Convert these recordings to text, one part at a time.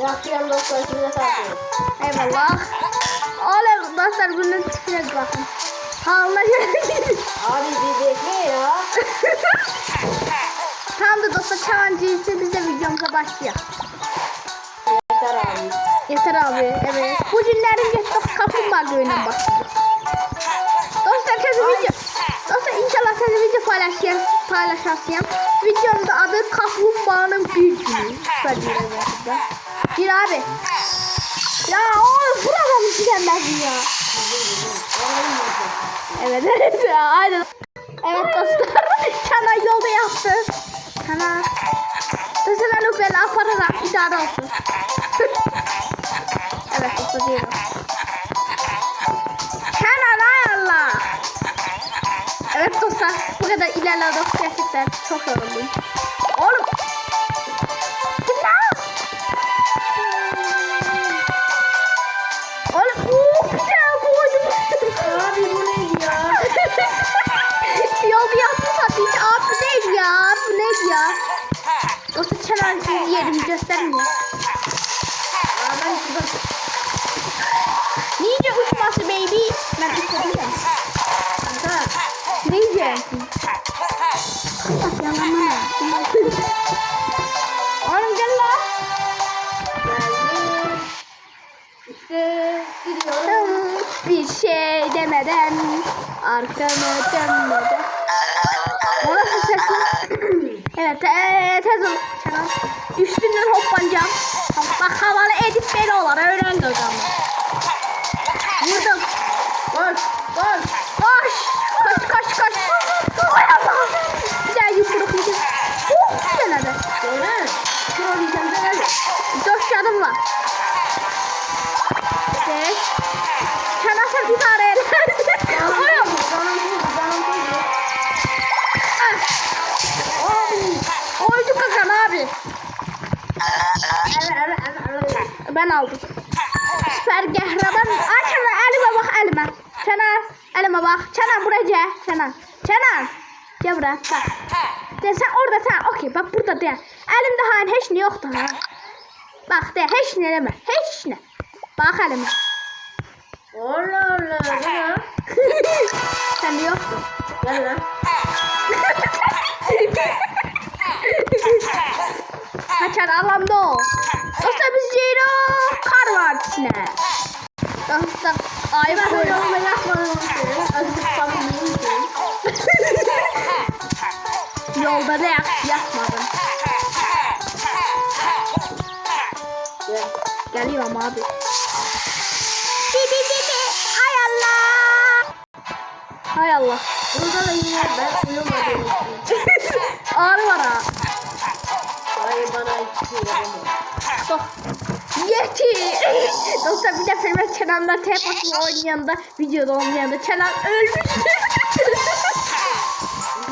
Yakışıyorum dostlar, şimdi satıyoruz. Eyvallah. Oğlum dostlar bunun tipine bakın. Halına göre gidin. Abi bir bekle ya. Tam da dostlar challenge ise biz de videomuza başlayalım. Yeter abi. Yeter abi, evet. Bu günlerin geçtik kaplumbağa göğünden başladık. Dostlar tezi video. Dostlar inşallah tezi video paylaşasıyım. Videonun da adı kaplumbağanın bir günü. Süper bir burada. Bir abi. Ya oğlum burada mı çıkanlar ya? Evet evet ya aynen. Evet dostlar. Çana yolda yaptı. Çana. Dostlar ben o beni apararak idare olsun. Evet dostlar diyorum. Çana ayarla. Evet dostlar bu kadar ilerledik gerçekten çok yoruldum. Oğlum. Oğlum bir tane koydum. Abi bu neydi ya? Yolda yaptım satayım. Abi bu neydi ya? Bu neydi ya? Dostlar challenge yerimi göstermiyor. Ben şurada. Ninja uçması baby. Ben uçabilirim. Kanka. Ne yiyeceksin? Bak yalanma. Oğlum gel la. Geldim. İşte gidiyorum. Bir şey demeden arkamı dönmeden. O nasıl sesin? Evet tez ol. Üstünden hoppanacağım. Bak havalı edit beni olur. Öğrendim ama. Vurdum. Koş. Koş. Koş. Koş koş koş. Oy Allah. Bir daha yumruk yiyeceğim. Güzel hadi. Söyle. Şunu diyeceğim de gel. 4 canım var. 5. Çanasır bir tane el. Oğlum. Oydu kakan abi. Ben aldım. Süper kahraman. Ay Çana elime bak elime. Çana elime bak. Çana buraya. Çana. Çana. Gel buraya. Bak. De sen orada sen. Okey bak burada de. Elimde hani hiç ne yoktu ha. Bak de hiç ne deme. Hiç ne. Bak elime. Allah Allah. Ne ya? Sende yoktu. Gel lan. Kaçar alamda o. Dostlar biz Ceyro kar vadisine. Dostlar ayıp Ben koyun. yoluma yapmadım. Azıcık sabır yiyeyim. Yolda da yapmadım. Gel. Geliyorum abi. Bi. Hay Allah. Hay Allah. Burada da yine ben uyumadım. Ağrı var ha. Hayır bana hiçbir şey yapamam. Bak. Yeti. Dostlar bir de filmde Çenan'da tek başına oynayan da videoda oynayan da Çenan ölmüş.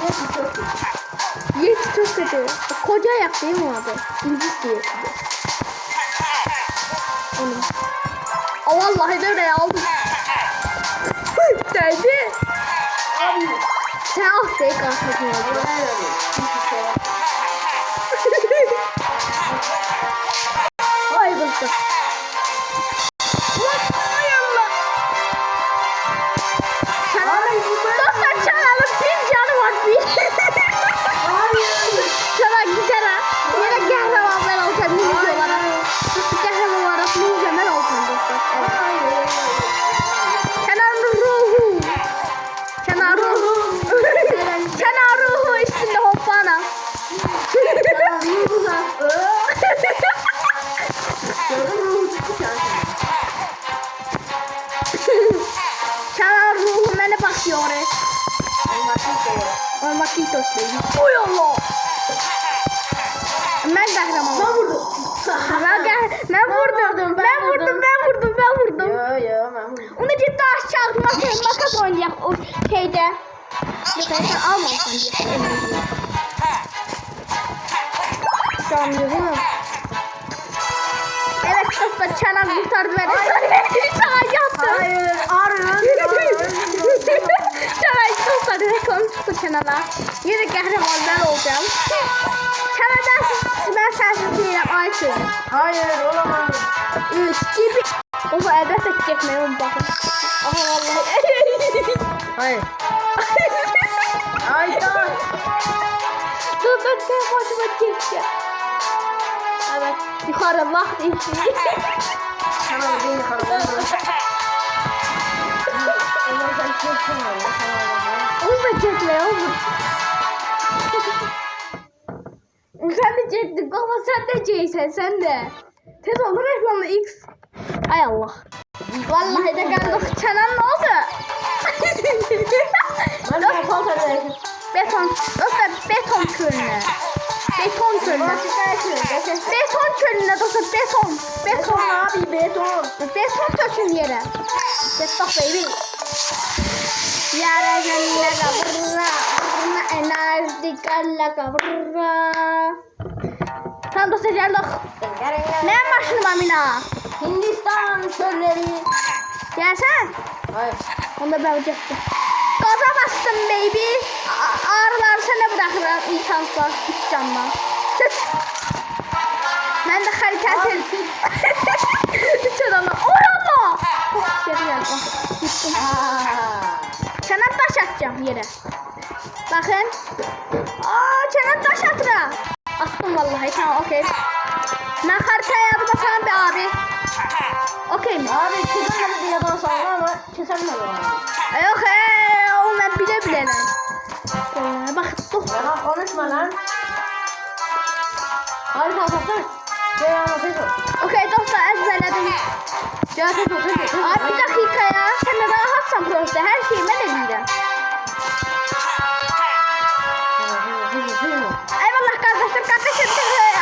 Yeti çok iyi. Yeti çok kötü. Koca ayak değil mi abi? İngiliz diye. Onun. Aa, vallahi de öyle aldım. Geldi. Abi. Sen ah değil kalkmasın oldu. Bana ne yapayım? Hiçbir şey yapamam. Vay dostlar. Vay Allah. Dostlar Çanan'ın bir canı var bir. Çanan gider ha. Yine kahraman ben olacağım ninja olarak. Dostlar kahraman olarak ninja ben olacağım dostlar. Evet. Çanan'ın ruhu. Çanan ruhu. Çanan ruhu üstünde hoppana. Çanan ruhu bana bakıyor. Olmak değil dostlar. Oy Allah. Ben kahraman. Ben vurdum. Ben vurdum. Ben vurdum. Yo ben vurdum. Onu ciddi aşağı makas oynayacak o şeyde. Yok sen almamışsın diye. Tamam değil mi? Evet dostlar Çanan kurtardı beni. Çanan yaptı. Hayır. Arın. Çanan dostlar reklam çıktı Çanan'a. Yine kahraman ben olacağım. Çanan'dan Ben sensiz değilim Ayşe. Hayır olamaz. 3, 2, 1. O zaman elbette çekmeyin bakın. Aha vallahi. Hayır. Ay tamam. Dur ben tek başıma çekeceğim. Evet. Yukarı bak için. Tamam değil karamel. Ama sen çok tamam. Onu da çekme oğlum. Sen de çektin kafa sen de çeksen sen de. Tez olur ekranla X. Ay Allah. Vallahi de geldik. Çenen ne oldu? Ben de paltarı Beton. Dostlar beton çölüne. Beton çölüne. Beton çölüne dostlar beton. Beton abi beton. Beton tökün yere. Beton baby. Yara galla kavrra. Vrna enerji galla kavrra. Tamam dostlar geldik. Ne maşını mamina? Hindistan çölleri. Gelsen. Hayır. Onu da ben olacaktım. Gaza bastım baby. Ağrılar sana bırakırım imkansız. Hiç canla. Ben de hareket ettim. Hiç adamla. Orama. Çok güzel geldi. Gittim. Çenem taş atacağım yere. Bakın. Çenem taş atıra. Attım vallahi. Tamam okey. Ben haritaya yadıma sana bir abi. Okey mi? Abi kesemedi diye bana sandı ama kesemedi abi. Yok o ben bile lan. Bak dur. Yalan konuşma lan. Hadi kalkın. Gel anlatayım. Okey dostlar ezberledim. Gel tez ol. Abi bir dakika ya. Sen de rahatsan profesör. Her şeyi ben edeceğim. Eyvallah kardeşler. Kardeşim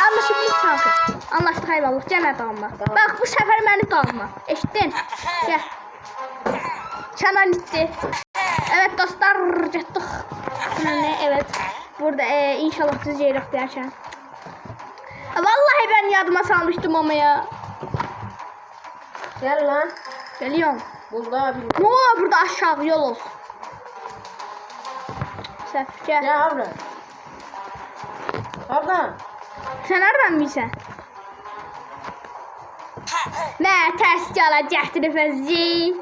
anlaşıldık sanki. Anlaştık eyvallah. Cennet alma. Tamam. Bak bu sefer beni de alma. Eşittin. Gel. Çanan gitti. Evet dostlar. Cettik. Evet. Burada inşallah siz yerik yaşayın. Vallahi ben yadıma salmıştım ama ya. Gel lan. Geliyorum. Burada abi. Ne olur burada aşağı yol olsun. Sef gel. Gel abi. Abla. Sen nereden bilsen? Ne ters galacaktı nefesi.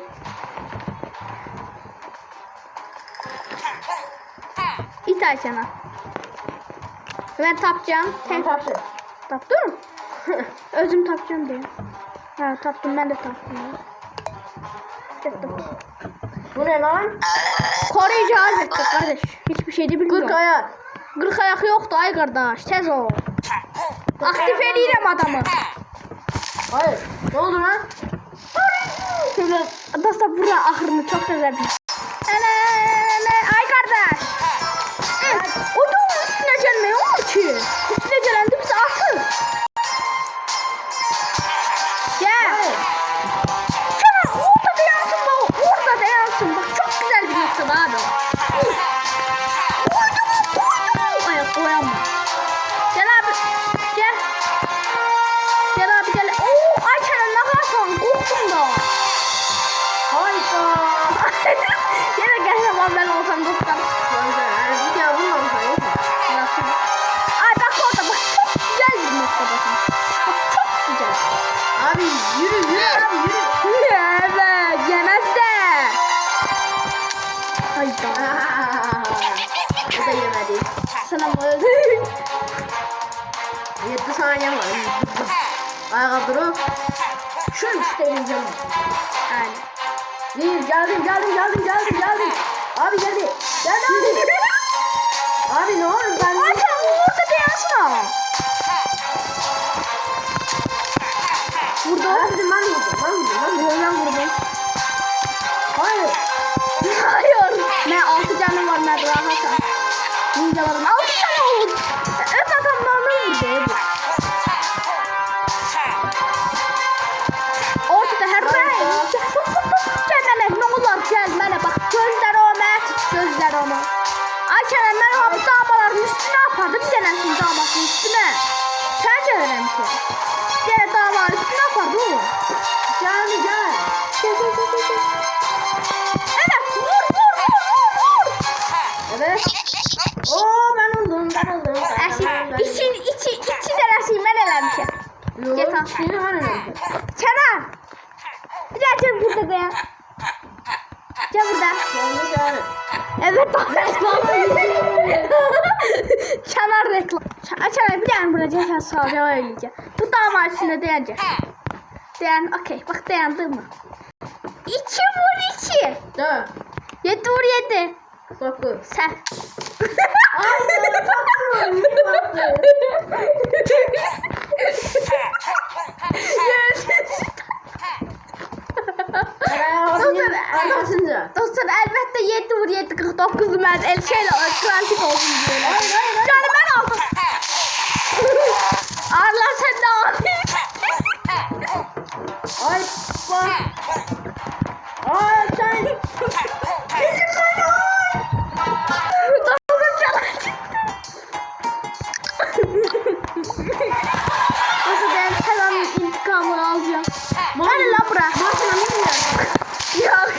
İt Ayşen'a. Ben tapacağım. Sen tapsın. Taptın? Özüm tapacağım diye. Ha taptım ben de taptım. Taptım. Bu ne lan? Koruyucu hallettik kardeş. Hiçbir şey de bilmiyorum. 40 ayak. 40 ayak yoktu ay kardeş. Tez ol. Aktif edeyim adamı. Hayır. Ne oldu lan? Dostlar burada ahırını çok güzel bir. Ay kardeş. O da onun üstüne gelmiyor ki. Üstüne gelendi bizi atır. Gel. Hayır. Şuna orada dayansın bak. Orada dayansın bak. Çok güzel bir noktada abi. Koydum. Ayak koyamam. Gel abi. Gel. Gel abi gel. Oo Ayça'nın ne kadar son. Korktum da. Hayda. Yine gelmem ben olsam dostlar. Bir daha bulmamışlar. Nasıl? Ay bak orada bak çok güzel bir noktadasın. Bak çok güzel. Abi yürü abi yürü. Evet yemezler. Hayda. Bu da yemedi. Sana mı? 7 saniye var. Ayağa durup. Şunu isteyeceğim. Yani. Geldim. Abi geldi. Geldi abi. Abi ne olur ben... Ayşe orada dayansın ama. Burada. Ben vurdum. Ben vurdum. Hayır. Hayır. Ne 6 canım var ben rahatım. Ninjaladım. 6 canım olur. Evet adamlarını vurdu. Ortada her renk. Gelmene ne olur gelmene bak. Gözler o mert. Gözler onu. Ayşe'nin ben o damaların üstüne yapardım. Denesin damasının üstüne. Sence önemli ki. Gene damaların üstüne yapardım oğlum. Gel. Gel. Evet vur. Evet. Oo ben oldum. İçi Evet. Çanar reklam. Çanar bir tane burada ceza salacağım öylece. Bu dava üstünde dayanacak. Dayan, okey. Bak dayandı mı? 2 vur 2. 4. 7 vur 7. 9. Sen. Dostlar elbette 7 vur 7 49'u ben el şeyle krantik olsun diyorum. Canım ben aldım. Arlan sen de al. Ay bak. Ay sen. Bizim ben al. Dostum çalar çıktı. Dostum ben hemen intikamını alacağım. Hadi lan bırak. Maçına ne yapıyorsun? Yok.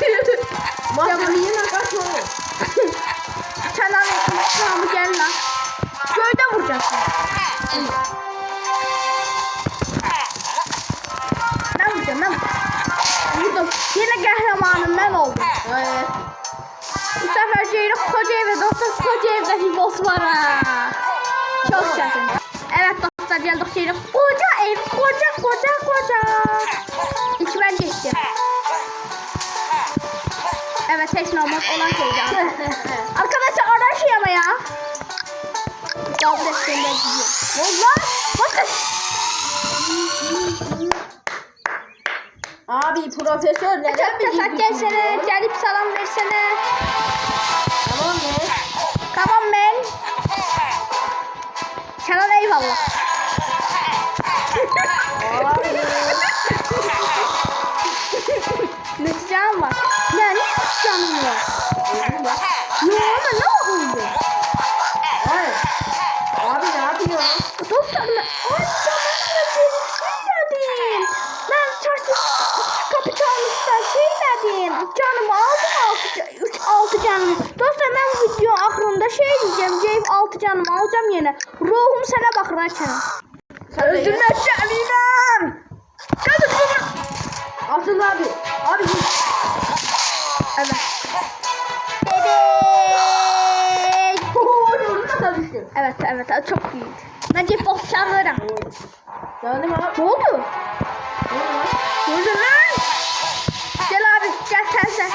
Maçına yine kaç olur? Çanar intikamı gel lan. Göyde vuracaksın. Ben vuracağım ben. Vurdum. Yine kahramanım ben oldum. Evet. Bu sefer Ceylan koca eve dostlar koca evde bir boss var ha. Çok şaşırdım. Evet dostlar geldik Ceylan koca ev koca. İç ben geçtim. Evet hiç normal olan şeydi. Arkadaşlar oradan şey ama ya. Gavret senden gidiyor. Valla. Bakın. Abi profesör neden mi Kaçak gelsene. Gelip salam versene. Tamam ne? Tamam ben. Sana eyvallah. Abi. Neticem var. Ya ne canım var? Yo ama ne oldu? Ay. Abi ne yapıyorsun? Dostlarım ay canım ben çarşı kapitalistler dedim. Canım aldım 6 canım. Dostlar ben bu video ahırında diyeceğim. Ceyip 6 canım alacağım yine. Ruhum sana bakır açarım. Özümle canım. Kardeşim. Asıl abi. Abi. Evet. Bebek. Evet çok iyiydi. Bence boss çağırırım. Geldim abi. Ne oldu? Ne oldu lan? Gel abi gel sen.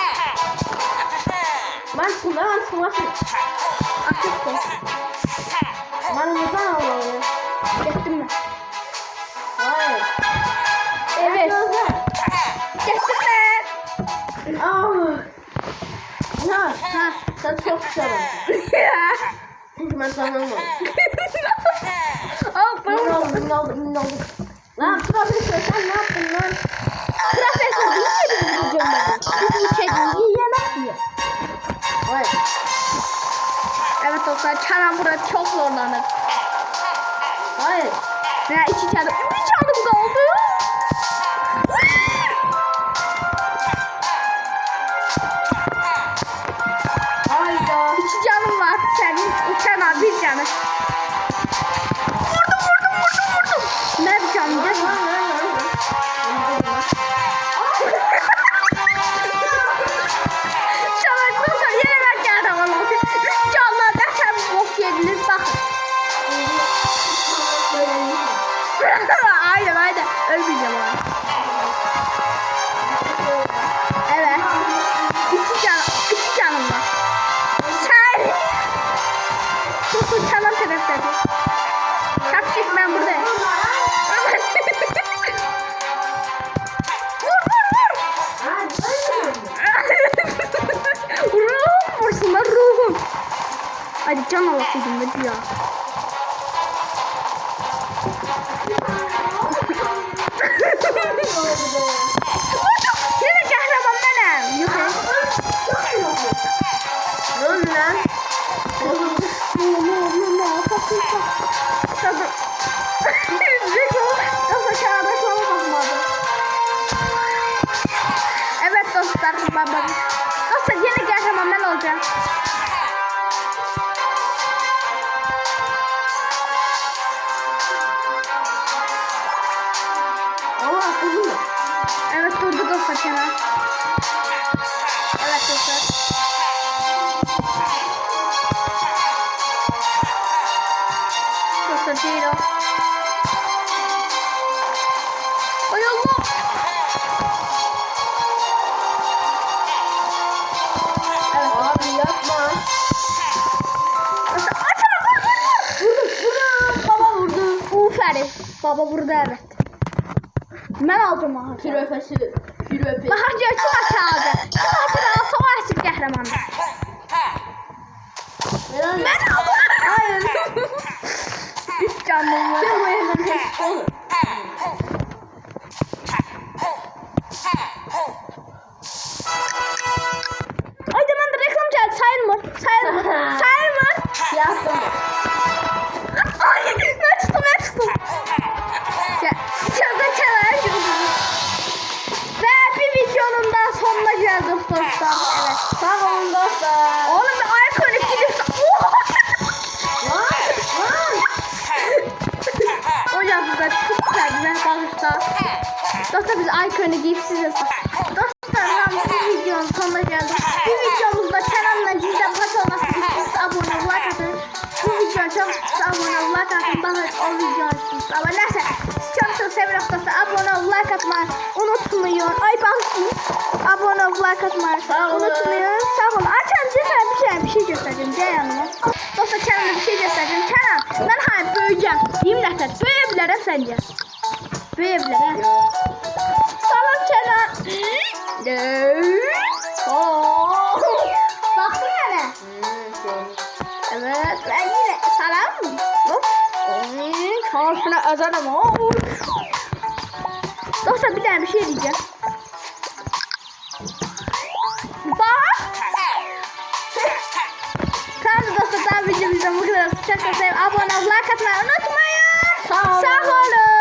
Ben şundan Açık ol. Ben ondan alıyorum. Geçtim mi? Hayır. Evet. Geçtim mi? Ah. Ya. Ha. Sen çok güzel. Çünkü ben tanımam. Al Ünlü oldum. Lan profesör sen ne yaptın lan? Profesör değil mi bizim videomda? Biz bu çekmeyi yemek yiyor. Hayır. Evet dostlar Çanan burada çok zorlanır. Hayır. Veya 2 canım. 3 canım kaldı. Hayda. 2 canım var. Senin uçana 1 canı. Vurdum. Ne bir canım değil mi? Çanak dostlar yine ben geldim ama. 3 canlardan sen boss yediniz bakın. Aynen. Ölmeyeceğim abi. Evet. 2 canım var. Sen. Sus çalan taraftadır. Şapşik ben buradayım. Vur. Ruhum vursun lan ruhum. Hadi can alasıydım hadi ya. Yine kahraman benim. Yok ya. Ne oldu lan? Evet dostlar baba. Dostlar yine kahraman ben olacağım. Allah durdu mu? Evet durdu dostlar kenar. Evet dostlar. Baba burada evet. Ben aldım aha. Piröfesi. Piröfesi. Bax gör kim açardı. Kim açardı? Savaşçı qəhrəmandır. Ben aldım. Hayır. Üç canım var. Sen bu evden test olur. Ay demende reklam geldi. Sayılmır. Sayılmır. Sayılmır. Yaptım. Ay ne tuttum ne tuttum. İçeride kenara girdim. Ve bir videonun daha sonuna geldik dostlar. Evet. Sağ olun dostlar. Oğlum bir ayak önü gidip... Lan. Hocam burada çok güzel arkadaşlar. Dostlar biz Aykon'u giyip size dostlar bu videonun sonuna geldik. Bu videomuzda kanalına gizli paç olması istiyorsanız abone ol, like atın. Bu videoya çok istiyorsanız abone ol, like atın. Bana o videoyu istiyorsanız. Ama neyse sizi çok seviyorum dostlar. Abone ol, like atmayı unutmayın. Ay ben abone ol, like atmayı unutmayın. Sağ olun. Açan bir şey göstereceğim. Gel yanıma. Dostlar Kenan'a bir şey göstereceğim. Kenan ben hayır böyüyeceğim. Diyeyim nəsər? Böyüyebilirim sence? Böyüyebilirim. Salam Kenan. Baktın mənə? Evet. Ben yine salam. Hop. Çalışına özelim. Dostlar bir tane bir şey diyeceğim. Bak. Tamam dostlar daha videomuzda bu kadar. Çok seviyorum. Abone ol, like atmayı unutmayın. Sağ olun.